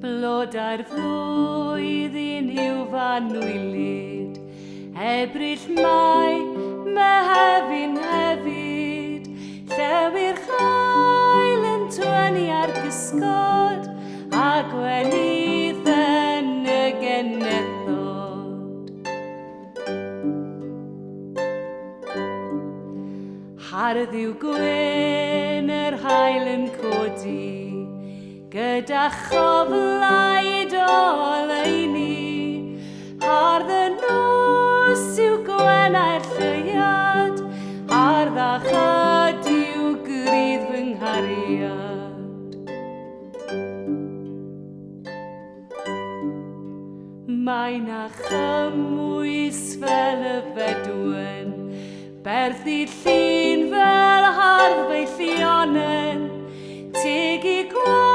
Blodau'r flwyddyn yw fan wylid, Ebrill Mai, Mehefin hefyd, Llewy'r chael yn tynnu ar gysgod, a gwenydd yn y genethod. Hardd yw gwyn yr hael yn codi, gyda choflaid o leini, hardd y nos yw gwenau'r lleiad, hardd a chyd yw grydd fy nghariad. Mae'n a chymwys fel y fedwen, berthu llun fel hardd fe'i llionen, teg i gwaith